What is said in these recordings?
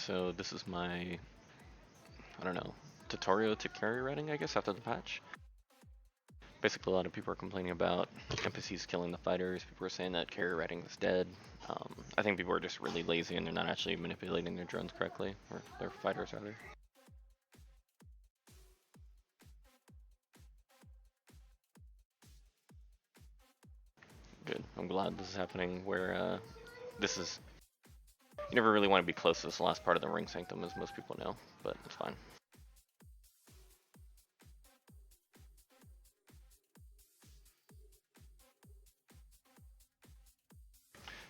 So this is my, I don't know, tutorial to carry rating, I guess, after the patch. Basically, a lot of people are complaining about NPCs killing the fighters. People are saying that carry rating is dead. I think people are just really lazy and they're not actually manipulating their drones correctly, or their fighters rather. Good. I'm glad this is happening where this is... You never really want to be close to this last part of the ring sanctum, as most people know, but it's fine.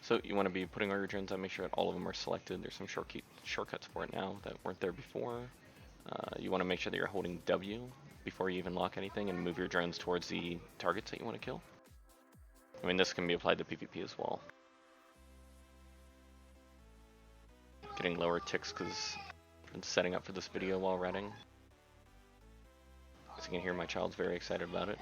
So you want to be putting all your drones on, make sure that all of them are selected. There's some shortcuts for it now that weren't there before. You want to make sure that you're holding W before you even lock anything and move your drones towards the targets that you want to kill. I mean, this can be applied to PvP as well. Getting lower ticks because I've been setting up for this video while ratting. As you can hear, my child's very excited about it.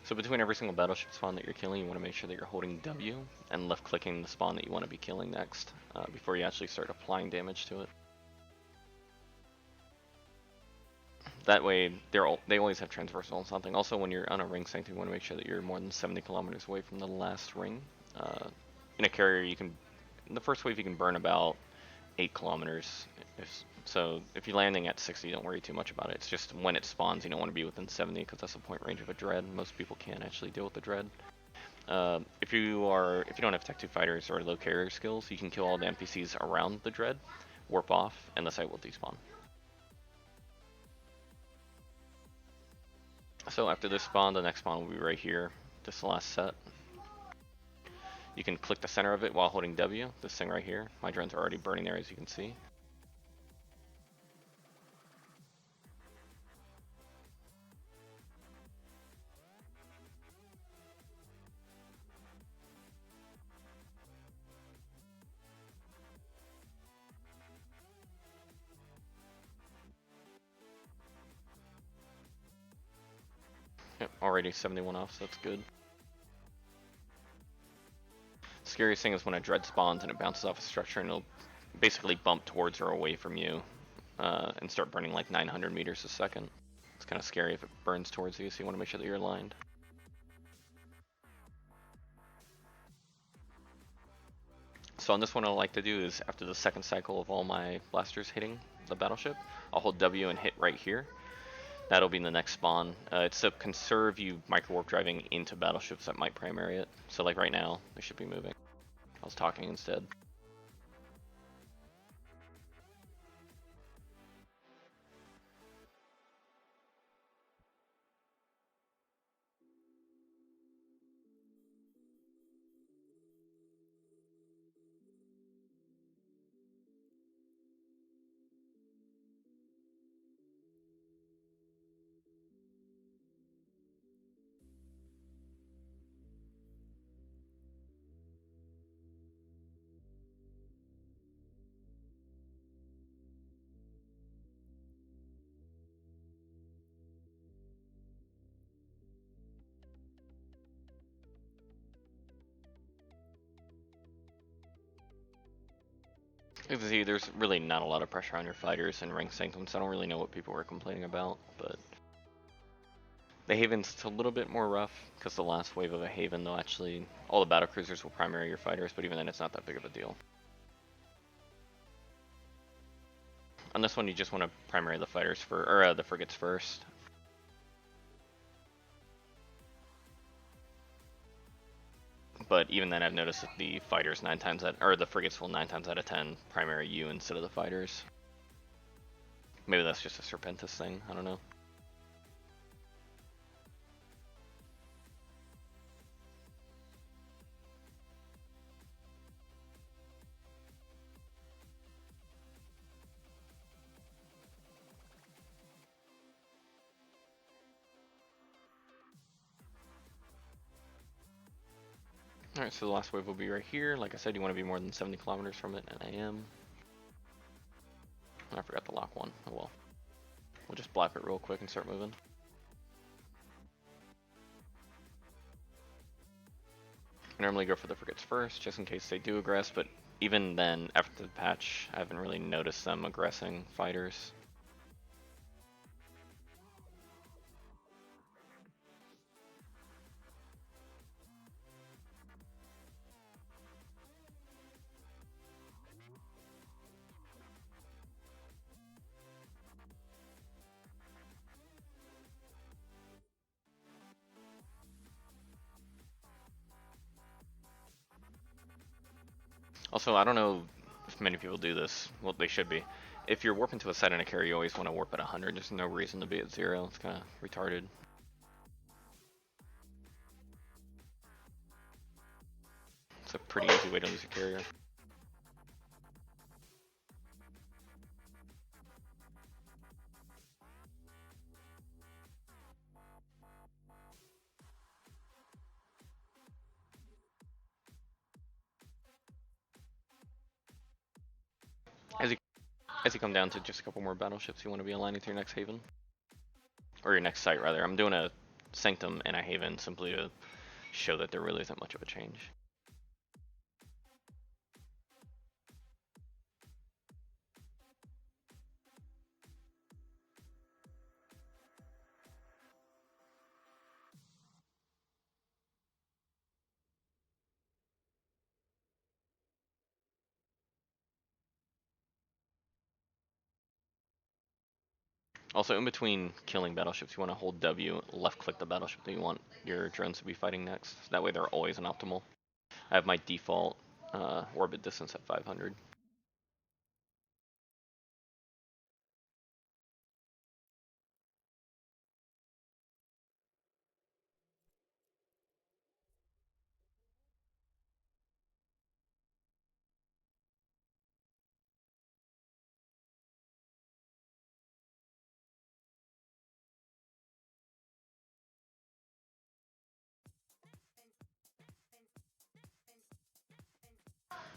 So between every single battleship spawn that you're killing, you want to make sure that you're holding W and left clicking the spawn that you want to be killing next before you actually start applying damage to it. That way, they always have transversal on something. Also, when you're on a ring sanctum, you want to make sure that you're more than 70 kilometers away from the last ring. In a carrier, you can, in the first wave, you can burn about 8 kilometers. So if you're landing at 60, don't worry too much about it. It's just when it spawns, you don't want to be within 70 because that's the point range of a dread. Most people can't actually deal with the dread. If you don't have Tech 2 fighters or low carrier skills, you can kill all the NPCs around the dread, warp off, and the site will despawn. So after this spawn, the next spawn will be right here. This is the last set. You can click the center of it while holding W, this thing right here. My drones are already burning there, as you can see. Yep, already 71 off, so that's good. Scariest thing is when a dread spawns and it bounces off a structure and it'll basically bump towards or away from you and start burning like 900 meters a second. It's kind of scary if it burns towards you, so you want to make sure that you're aligned. So on this one, what I like to do is after the second cycle of all my blasters hitting the battleship, I'll hold W and hit right here. That'll be in the next spawn. It's to conserve you micro warp driving into battleships that might primary it. So like right now, they should be moving. I was talking instead. As you can see, there's really not a lot of pressure on your fighters in ring sanctums. I don't really know what people were complaining about, but the Haven's a little bit more rough because the last wave of a Haven, though, actually all the battle cruisers will primary your fighters, but even then, it's not that big of a deal. On this one, you just want to primary the fighters the frigates first. But even then, I've noticed that the fighters the frigates will 9 times out of 10 primary you instead of the fighters. Maybe that's just a Serpentis thing. I don't know. Alright, so the last wave will be right here. Like I said, you want to be more than 70 kilometers from it, and I am. I forgot to lock one. Oh well. We'll just blap it real quick and start moving. I normally go for the frigates first, just in case they do aggress, but even then, after the patch, I haven't really noticed them aggressing fighters. Also, I don't know if many people do this. Well, they should be. If you're warping to a site in a carrier, you always want to warp at 100. There's no reason to be at 0. It's kind of retarded. It's a pretty easy way to lose a carrier. As you come down to just a couple more battleships, you want to be aligning to your next haven. Or your next site, rather. I'm doing a Sanctum and a haven simply to show that there really isn't much of a change. Also, in between killing battleships, you want to hold W, left click the battleship that you want your drones to be fighting next. That way they're always an optimal. I have my default orbit distance at 500.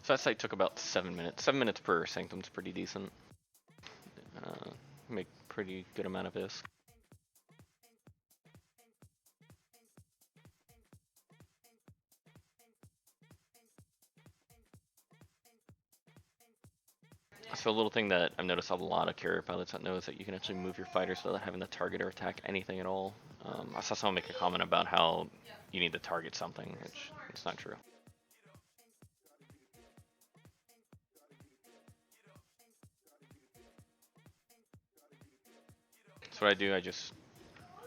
So that site took about 7 minutes. 7 minutes per Sanctum's pretty decent. Make pretty good amount of ISK. So a little thing that I've noticed a lot of carrier pilots that know is that you can actually move your fighters without having to target or attack anything at all. I saw someone make a comment about how you need to target something, which it's not true. So what I do, I just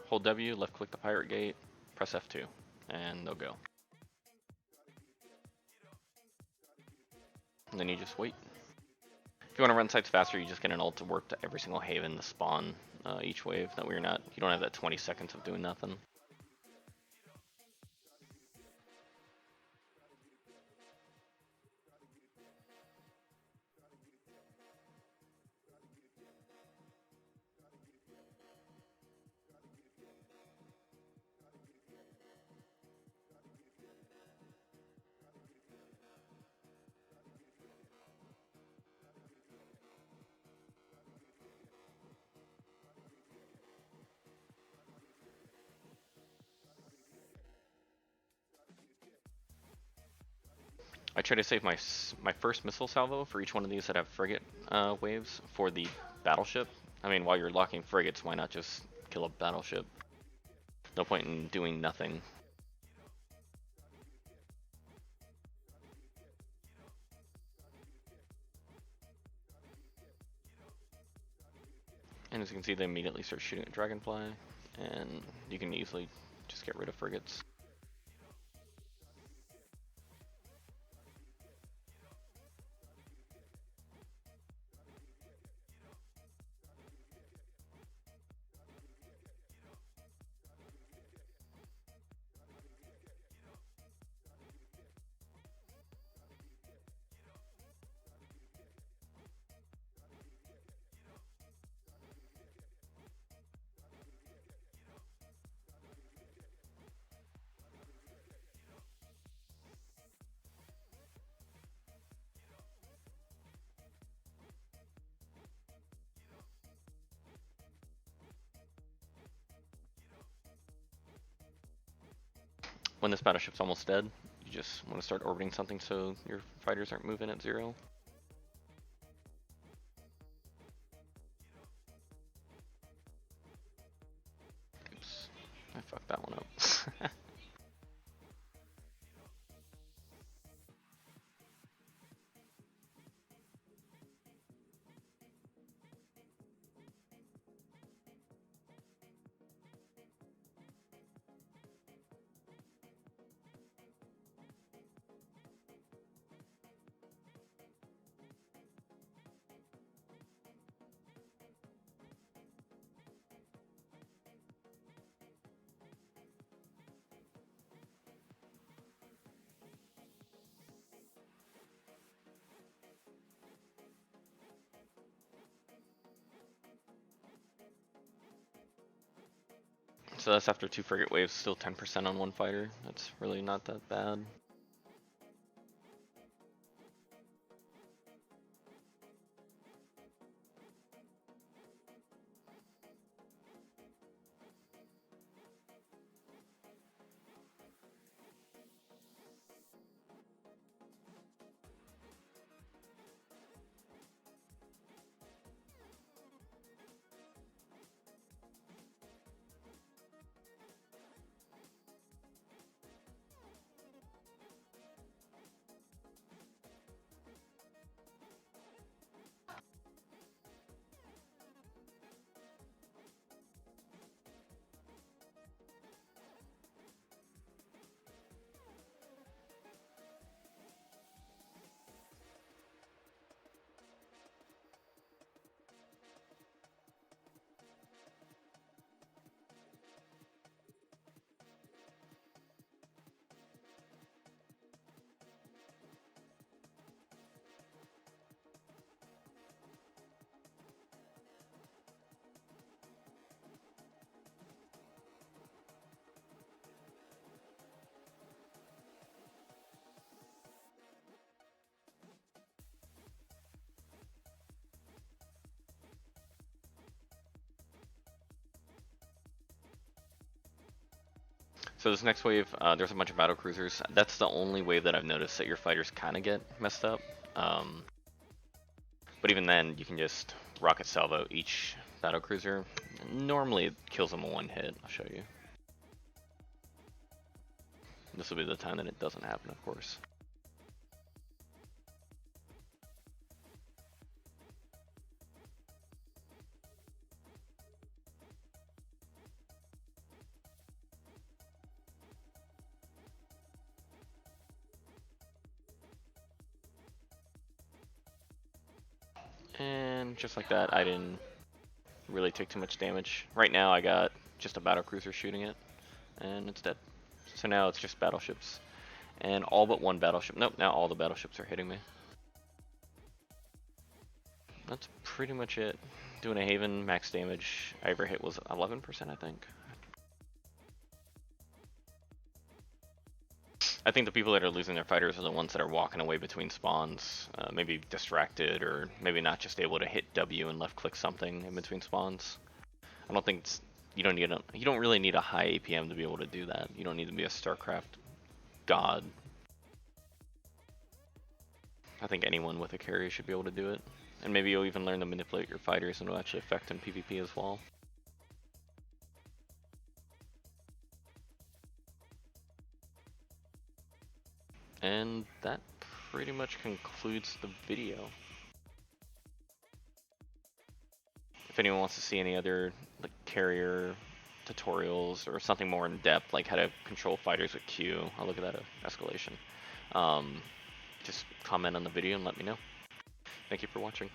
hold W, left click the pirate gate, press F2, and they'll go. And then you just wait. If you want to run sites faster, you just get an ult to work to every single haven to spawn each wave. That way you don't have that 20 seconds of doing nothing. I try to save my first missile salvo for each one of these that have frigate waves for the battleship. I mean, while you're locking frigates, why not just kill a battleship? No point in doing nothing. And as you can see, they immediately start shooting at Dragonfly, and you can easily just get rid of frigates. When this battleship's almost dead, you just want to start orbiting something so your fighters aren't moving at 0. Oops, I fucked that one up. So that's after 2 frigate waves, still 10% on one fighter. That's really not that bad. So this next wave, there's a bunch of battle cruisers. That's the only wave that I've noticed that your fighters kind of get messed up. But even then, you can just rocket salvo each battle cruiser. Normally it kills them in one hit. I'll show you. This will be the time that it doesn't happen, of course. And just like that, I didn't really take too much damage. Right now I got just a battle cruiser shooting it, and it's dead. So now it's just battleships. And all but one battleship. Nope, now all the battleships are hitting me. That's pretty much it. Doing a Haven, max damage I ever hit was 11%, I think. I think the people that are losing their fighters are the ones that are walking away between spawns, maybe distracted, or maybe not just able to hit W and left click something in between spawns. I don't think you don't really need a high APM to be able to do that. You don't need to be a StarCraft god. I think anyone with a carry should be able to do it. And maybe you'll even learn to manipulate your fighters and it'll actually affect in PvP as well. And that pretty much concludes the video. If anyone wants to see any other like carrier tutorials or something more in depth, like how to control fighters with Q, I'll look at that escalation. Just comment on the video and let me know. Thank you for watching.